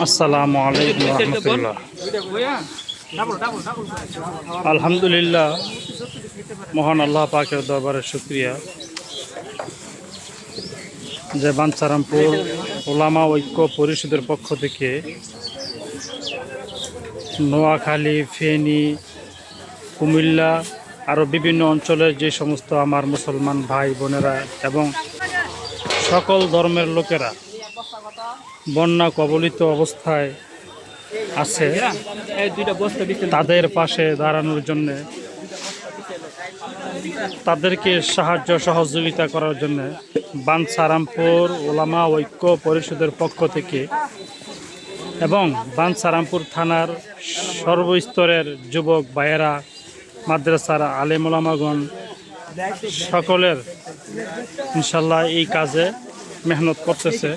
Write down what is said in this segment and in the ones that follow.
আসসালামু আলাইকুম রহমতুল্লাহ। আলহামদুলিল্লাহ, মহান আল্লাহ পাকের দরবারে শুকরিয়া যে বাঞ্ছারামপুর ওলামা ঐক্য পরিষদের পক্ষ থেকে নোয়াখালী, ফেনী, কুমিল্লা আরও বিভিন্ন অঞ্চলের যে সমস্ত আমার মুসলমান ভাই বোনেরা এবং সকল ধর্মের লোকেরা বন্যা কবলিত অবস্থায় আছে, তাদের পাশে দাঁড়ানোর জন্যে, তাদেরকে সাহায্য সহযোগিতা করার জন্য বাঞ্ছারামপুর ওলামা ঐক্য পরিষদের পক্ষ থেকে এবং বাঞ্ছারামপুর থানার সর্বস্তরের যুবক ভাইয়েরা, মাদ্রাসার আলেম ওলামাগণ সকলের ইনশাল্লাহ এই কাজে মেহনত করতেছে।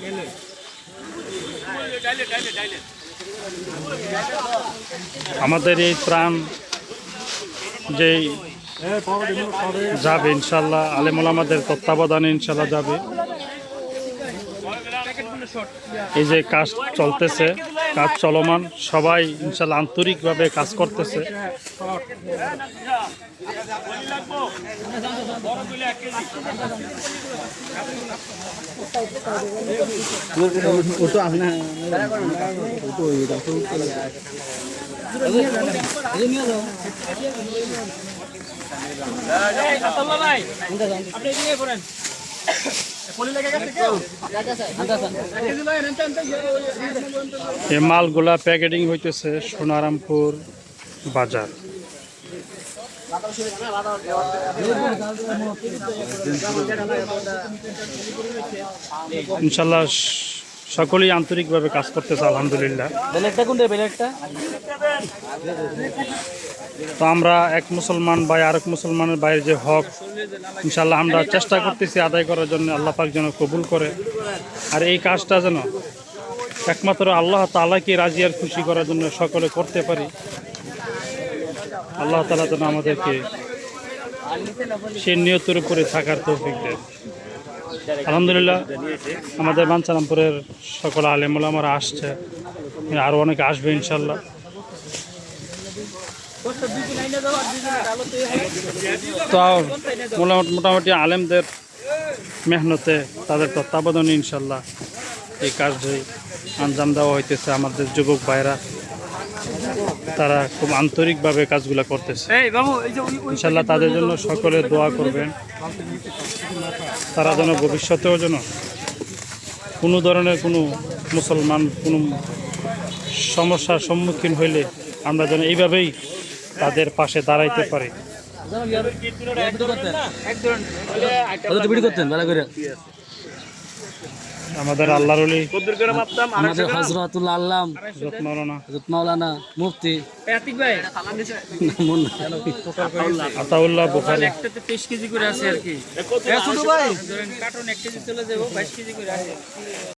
আমাদের এই ত্রাণ যে যাবে ইনশাল্লাহ আলেম ওলামাদের তত্ত্বাবধানে ইনশাল্লাহ যাবে। এই যে কাজ চলতেছে, কাজ চলমান, সবাই ইনশাল্লাহ আন্তরিকভাবে কাজ করতেছে। এই মালগুলা প্যাকেটিং হইতেছে সোনারামপুর বাজার। ইনশাল্লাহ সকলেই আন্তরিকভাবে কাজ করতেছে আলহামদুলিল্লাহ। তো আমরা এক মুসলমান ভাই আরেক মুসলমানের ভাইয়ের যে হক ইনশাল্লাহ আমরা চেষ্টা করতেছি আদায় করার জন্য, আল্লাহ পাক যেন কবুল করে। আর এই কাজটা যেন একমাত্র আল্লাহ তাআলাকে রাজি আর খুশি করার জন্য সকলে করতে পারি। আল্লাহ তাআলা যেন আমাদেরকে সেই নিয়তের উপরে থাকার তৌফিক দেন। আলহামদুলিল্লাহ, আমাদের বাঞ্ছারামপুরের সকল আলেম ওলামারা আসছে, আরও অনেকে আসবে ইনশাল্লাহ। তো মোটামুটি আলেমদের মেহনতে, তাদের তত্ত্বাবধানে ইনশাল্লাহ এই কাজে আঞ্জাম দেওয়া হইতেছে। আমাদের যুবক ভাইরা তারা খুব আন্তরিকভাবে কাজগুলো করতেছে ইনশাল্লাহ। তাদের জন্য সকলে দোয়া করবেন, তারা যেন ভবিষ্যতেও যেন কোনো ধরনের কোনো মুসলমান কোনো সমস্যার সম্মুখীন হইলে আমরা যেন এইভাবেই তাদের পাশে দাঁড়াইতে পারি। আমাদের আল্লাহর ওলি, আমাদের হযরতুল আল্লাম মাওলানা মুফতি আতাউল্লাহ বুখারী একটাতে 23 কেজি করে আছে আর কি। ছোট ভাই কার্টন 1 কেজি চলে যাবো, 22 কেজি করে আছে।